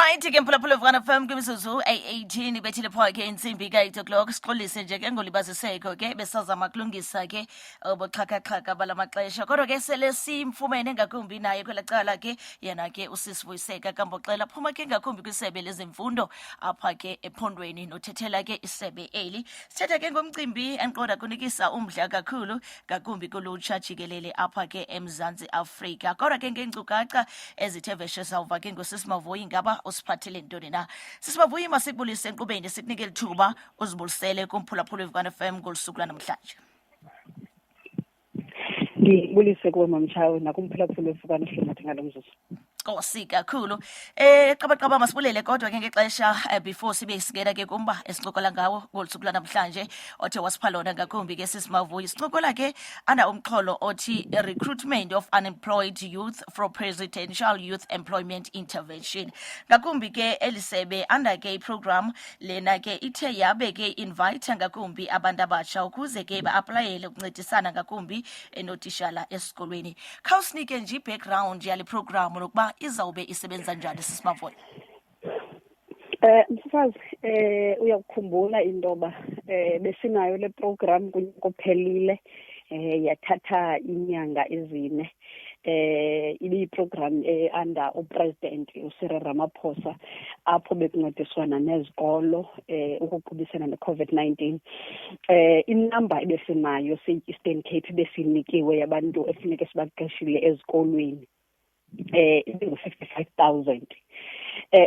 Right, ke mphulaphula Vukani FM kwimizuzu 18 bethile pho ke insimbi ka8 o'clock siqolise nje ke ngolibaziseko ke besazama kulungisa ke oboxhakaxhaka balamaxesha kodwa ke sele simfumene ngakumbi naye kwelacala ke yena ke usisi Vuyiseka Mboxela phuma ke ngakumbi kwisebe lezemfundo apha ke ephondweni nothethela ke isebe eli sithetha ke ngomcimbi enqoda kunikisa umdla kakhulu ngakumbi kulutsha jikelele apha ke eMzantsi Afrika kodwa ke ngeenkcukacha ezithe veshe sawuva ke ngusisi Mavuyi ngaba usiphathele ntoni na sisi Mavuyi masibulise enkqubeni sikunike lithuba uzibulisele kumphulaphula Vukani FM ngolusuku lanamhlanje. Ngibulise kuwe mamtshawe nakumphulaphula Vukani FM ngalo mzuzu. Nkosi kakhulu. Qabaqaba masibulele kodwa ke ngexesha before sibe sigena ke kumba esicokola ngawo ngolusuku lanamhlanje othe wasiphalona ngakumbi ke sisi Mavuyi. Sicokola ke ana umxholo othi recruitment of unemployed youth for presidential youth employment intervention. Ngakumbi ke elisebe anda ke program lena ke ithe yabe ke invite ngakumbi abantu abatsha ukuze ke ba-applyele ukuncedisana ngakumbi enotishala esikolweni. Khawusinike nje background yale program lokuba izawube isebenza njani sisi Mavuyi? Mfazi uyakukhumbula intoba besinayo le program kuphelile yathatha inyanga ezine ibi program under upresident uCyril Ramaphosa apho bekuncediswana nezikolo ukuqhubisana neCovid-19 inamba ebesinayo se-Eastern Cape besinikiwe yabantu efuneke sibaqeshile ezikolweni into 55,000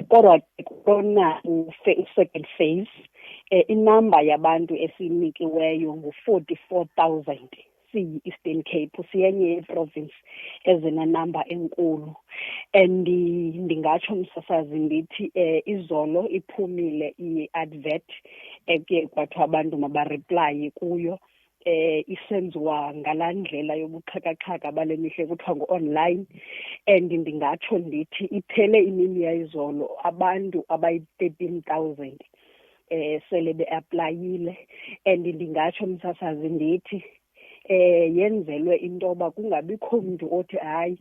kodwa kona second phase inamba yabantu esinikiweyo ngu44,000 si-Eastern Cape siyenye yeprovince ezina number enkulu and ndingatsho msasazi ndithi izolo iphumile i-advert ekuye kwathiwa abantu mabareply kuyo isenziwa ngalandlela yobuxhakaxhaka bale mihle kuthiwa ngu-online and ndingatsho ndithi iphele imini yayizolo abantu abayi-13,000 sele be-aplayile and ndingatsho msasazi ndithi yenzelwe intoba kungabikho mntu othi hayi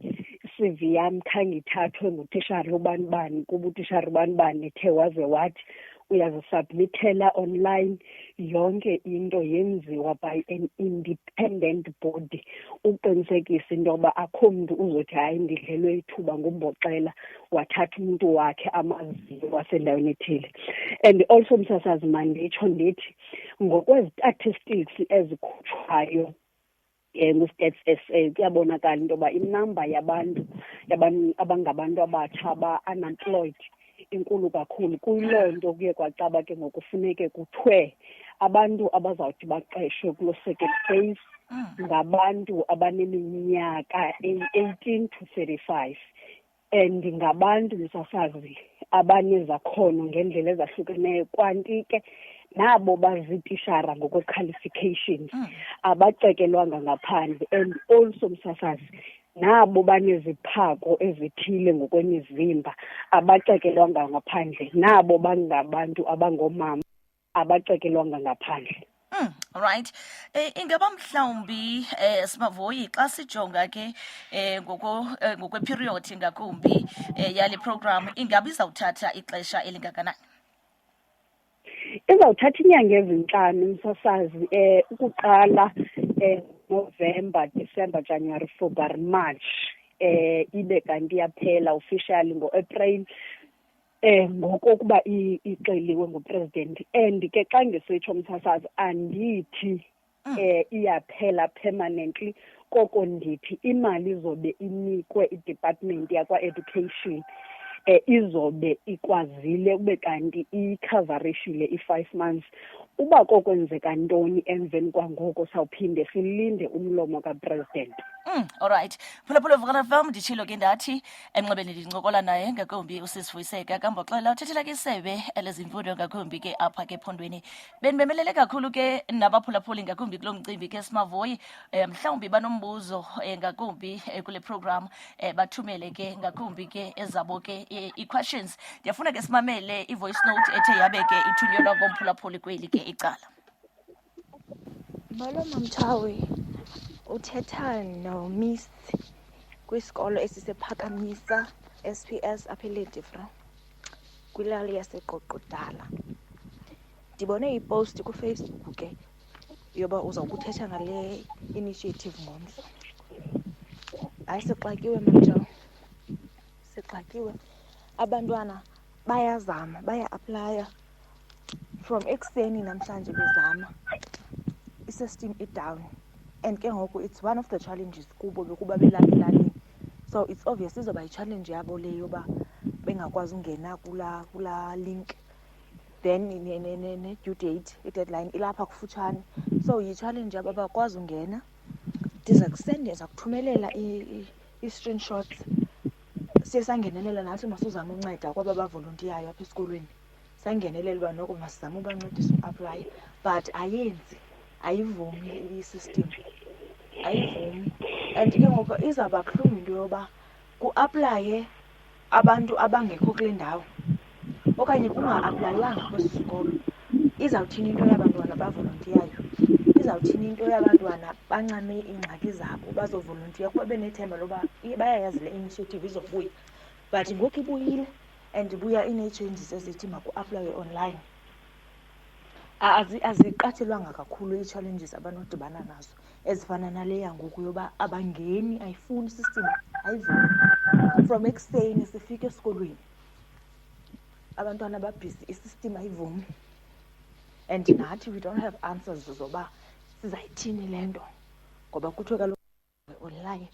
CV yam khange ithathwe ngutishara ubani kuba utishara ubani ethe waze wathi uyazisubmithela online yonke into yenziwa by an independent body uqinisekisa intoba akho mntu uzothi hayi ndidlelwe ithuba nguMboxela wathatha umuntu wakhe amaziyo wasendaweni ethile. And also msasazi manditsho ndithi ngokwezi-statistics ezikhutshwayo ngu-Stats SA kuyabonakala intoba inamba yabantu abangabantu abatsha aba-unemployed inkulu kakhulu. Kuyiloo nto kuye kwacaba ke ngokufuneke kuthiwe abantu abazawuthi baqeshwe kulo second phase ngabantu abaneminyaka 18 to 35 and ngabantu msasazi abanezakhono ngendlela ezahlukeneyo kwanti ke nabo bazitishara ngokwe-qualifications abacekelwanga ngaphandle and also msasazi nabo baneziphako ezithile ngokwemizimba abacekelwanga ngaphandle nabo bangabantu abangoomama abacekelwanga ngaphandle. Right. Ingaba mhlawumbi simavuyi xa sijonga ke ngokwe-period ngakumbi yale program ingaba izawuthatha ixesha elingakanani? Izawuthatha inyanga ezinhlanu msasazi ukuqala November, December, January, February, March ibe kanti yaphela officially ngo-April ngokokuba ixeliwe ngupresident and ke xa ngisitsho msasazi andithi iyaphela permanently koko ndithi imali izobe inikwe i-department yakwa-education izobe ikwazile ube kanti ikhavarishile i-5 months uba kokwenzeka ntoni emveni kwangoko sawuphinde silinde umlomo kapresident. All right. Phulaphula Vukani FM nditshilo ke ndathi emnxebeni ndincokola naye ngakumbi usisi Vuyiseka Mboxela uthethela ke isebe elezimfundo ngakumbi ke apha ke ephondweni. Bendibemelele kakhulu ke nabaphulaphuli ngakumbi kulo mcimbi ke simavuyi mhlawumbi banombuzo ngakumbi kule program bathumele ke ngakumbi ke ezabo ke i-questions. Ndiyafuna ke simamele i-voice note ethe yabe ke ithunyelwa ngomphulaphuli kweli ke icala. Molo mamtshawe uthetha no-Miss kwisikolo esisephakamisa SPS apha eLadifra. kwilali yaseqoqodala. Ndibone ipost kuFacebook ke yoba uzawukuthetha ngale initiative ngomso. Hayi sixakiwe manje. Sixakiwe. Abantwana bayazama, baya-aplya from ekuseni namhlanje bezama. I-system i-down. And ke ngoku it's one of the challenges kubo bekuba belapha elalini. So it's obvious izoba yi-challenge yabo le yoba bengakwazi ungena kula link. Then ne-due date, i-deadline ilapha kufutshane. So yi-challenge yabo abakwazi ungena. Ndiza kuthumelela i-screenshots. Siye sangenelela nathi masuzame unceda kwaba bavolontiyayo apha esikolweni. Sangenelela uba noko masizame ubancedisa uaplya. But ayivumi i-system. Ayivumi. And ke ngoku izawuba buhlungu into yoba ku-aplaye abantu abangekho kule ndawo okanye kunga-aplaywanga kwesi sikolo. Izawuthini into yabantwana bavolontiyayo? Izawuthini into yabantwana bancame iingxaki zabo bazovolontiya kuba benethemba loba bayayazi le initiative izobuya? But ngoku ibuyile and ibuya ine-changes ezithi maku-aplaywe online. Aziqathelwanga kakhulu ii-challenges abanodibana nazo ezifana nale yangoku yoba abangeni, ayifuni system, ayivumi. From ekuseni sifika esikolweni abantwana babhizi, i-system ayivumi. And nathi we don't have answers zoba sizayithini le nto ngoba kuthiwe kaloku online.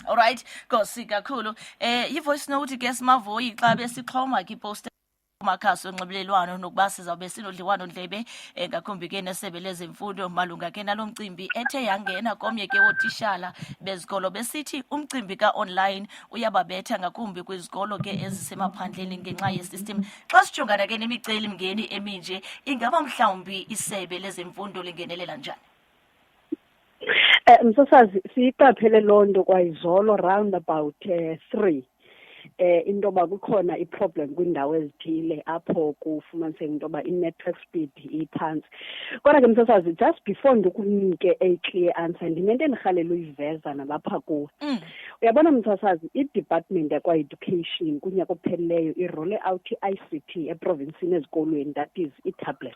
Alright, Nkosi kakhulu. I-voice note ke simaVuyi xa besixhoma ke ipost kumakhasi onxibelelwano nokuba sizawube sinodliwano-ndlebe ngakumbi ke nesebe lezemfundo malunga ke nalo mcimbi ethe yangena komnye ke wootishala bezikolo besithi umcimbi ka-online uyababetha ngakumbi kwizikolo ke ezisemaphandleni ngenxa yesystem. Xa sijongana ke nemiceli-mngeni eminje, ingaba mhlawumbi isebe lezemfundo lingenelela njani? Msasazi siyiqaphele loo nto kwayizolo round about 3 into yoba kukhona i-problem kwiindawo ezithile apho kufumaniseka into yoba i-network speed iphantsi. Kodwa ke msasazi, just before ndikunike a-clear answer, ndinento endirhalela uyiveza nalapha kuwe. Uyabona msasazi, i-department yakwa-education kunyaka ophelileyo irole out i-ICT eprovinsini ezikolweni, that is i-tablet.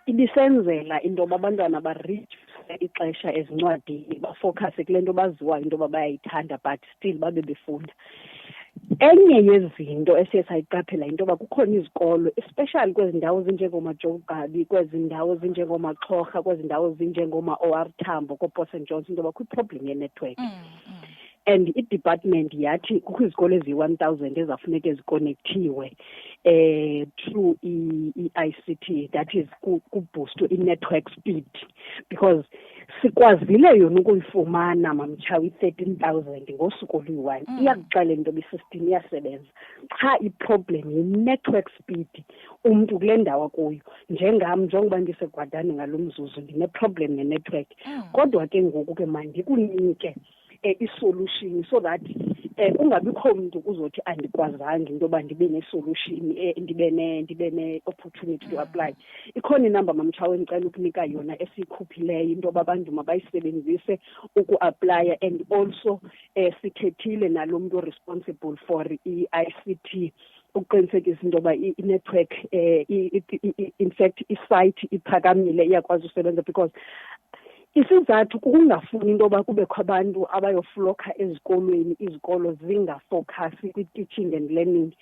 Ibisenzela into yoba abantwana bareduce ixesha ezincwadini, bafocuse kule nto baziwayo into yoba bayayithanda but still babe befunda. Enye yezinto esiye sayiqaphela into yoba kukhona izikolo, especially kwezi ndawo ezinjengomaJogabi, kwezi ndawo ezinjengomaXhorha, kwezi ndawo ezinjengoma-OR Tambo, koo-Port St Johns, into yoba kwi-problem ye-network. And i-department yathi kukho izikolo eziyi-1000 ezafuneka zikonektiwe through i-ICT, that is kubhustwe i-network speed, because sikwazile yona ukuyifumana mamtshawe i-13,000 ngosuku oluyi-1. Iyakuxelela into yoba i-system iyasebenza, qha i-problem yi-network speed. Umntu kule ndawo kuyo njengam, njengoba ndiseGwadani ngalo mzuzu ndine-problem ne-network. Kodwa ke ngoku ke mandikunike i-solution so that kungabikho mntu uzothi andikwazanga into yoba ndibe ne-solution, ndibe ne-opportunity to apply. Ikhona inamba mamtshawe endicela ukunika yona esiyikhuphileyo into yoba abantu mabayisebenzise uku-aplya, and also sithethile nalo mntu responsible for i-ICT ukuqinisekisa into yoba i-network in fact isite iphakamile, iyakwazi usebenza, because isizathu kukungafuni into yoba kubekho abantu abayofloka ezikolweni, izikolo zingafocasi kwi-teaching and learning,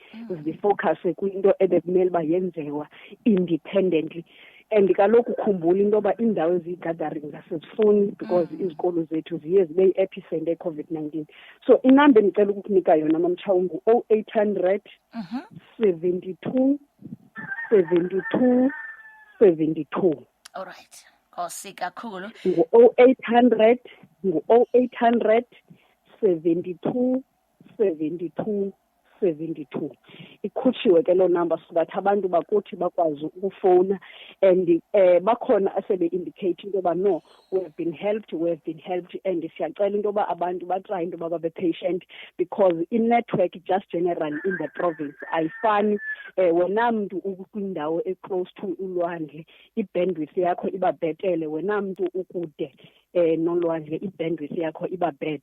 zifocuse kwinto ebekumele uba yenziwa independently. And kaloku khumbula into yoba iindawo eziyi-gathering zasezifuni because izikolo zethu ziye zibe yi-epicenter ye-COVID-19. So inamba endicela ukukunika yona mamtshawe ngu-0800 72 72 72. All right. Nkosi kakhulu. Ngu-0800 72 72 72. Ikhutshiwe ke loo number so that abantu bakuthi bakwazi ukufowuna, and bakhona asebe-indicate into yoba no, we have been helped, and siyacela into yoba abantu batraye into yoba babe patient, because i-network just general in the province ayifani. Wena mntu ukwindawo e-close to ulwandle, i-bandwidth yakho iba bhetele. Wena mntu ukude, nolwandle i-bandwidth yakho iba bad.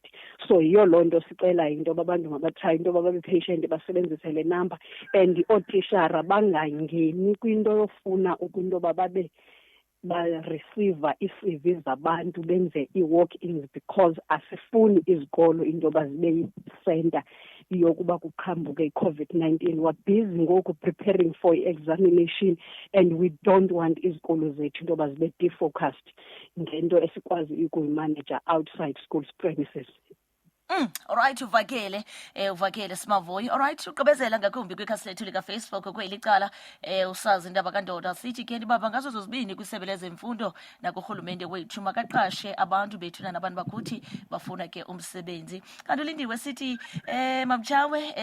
So yiyo loo nto sicela into yoba abantu mabatry into yoba babe patient basebenzise le number, and ootishara bangangeni kwinto yofuna into yoba babe ba-receiver ii-CV zabantu benze ii-walk-ins, because asifuni izikolo into yoba zibe yi-center yokuba kuqhambuke i-COVID-19. We're busy ngoku preparing for i-examination, and we don't want izikolo zethu into yoba zibe defocused ngento esikwazi ukuyimaneja outside schools premises. Alright, uvakele Simavuyi. Alright, ugqibezela ngakumbi kwikhasi lethu likaFacebook kweli cala usazi indaba kandoda sithi ke baba ngazo zozibini kwisebe lezemfundo nakurhulumente wethu makaqashe abantu bethu nabantu bakuthi bafuna ke umsebenzi. Kanti uLindiwe sithi mamtshawe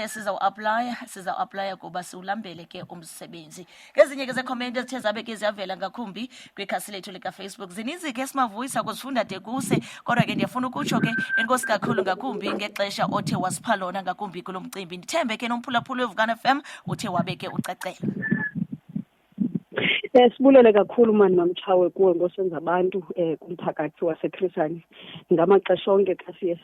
siza-aplya kuba siwulambele ke umsebenzi. Ngezinye ke zeekhomenti ezithe zabe ke ziyavela ngakumbi kwikhasi lethu likaFacebook zininzi ke Simavuyi sakuzifunda de kuse, kodwa ke ndiyafuna ukutsho ke enkosi kakhulu ngakumbi ngexesha othe wasipha lona ngakumbi kulo mcimbi. Ndithembe ke nomphulaphula weVukani FM uthe wabe ke ucacela. Sibulele kakhulu mani mamtshawe kuwe ngosenza abantu kumphakathi waseKrisani ngamaxesha onke xa siye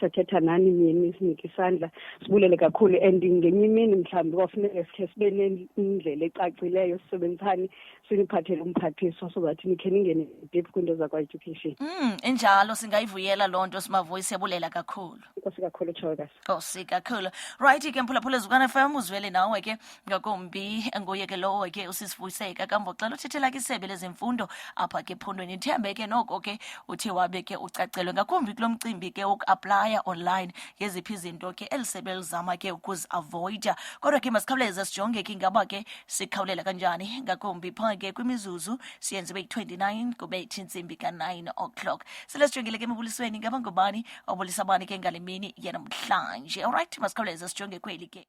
sathetha nani nini sinike isandla. Sibulele kakhulu, and ngenye imini mhlawumbi kwafuneka sikhe sibe nendlela ecacileyo sisebenzisane siniphathele umphathiso so that nikhe ningene deep kwinto zakwa-education. Enjalo singayivuyela loo nto Simavuyi, siyabulela kakhulu. Inkosi kakhulu Chawekazi. Nkosi kakhulu. Right ke mphulaphula weVukani FM uzwele nawe ke ngakumbi nguye ke lowo ke usisivuyiseka Mboxela uthethela ke isebe lezemfundo apha ke ephondweni. Ndithembe ke noko ke uthe wabe ke ucacelwe ngakumbi kulo mcimbi ke woku-aplya online ngeziphi izinto ke elisebe lizama ke ukuzi-avoida. Kodwa ke masikhawuleze sijonge ke ingaba ke sikhawulela kanjani ngakumbi phaa ke kwimizuzu siyenziwe 29 kube ithi intsimbi ka-9 o'clock. Sele sijongile ke emibulisweni ngaba ngubani obulisa bani ke ngale mini yanamhlanje. Alright, masikhawuleze sijonge kweli ke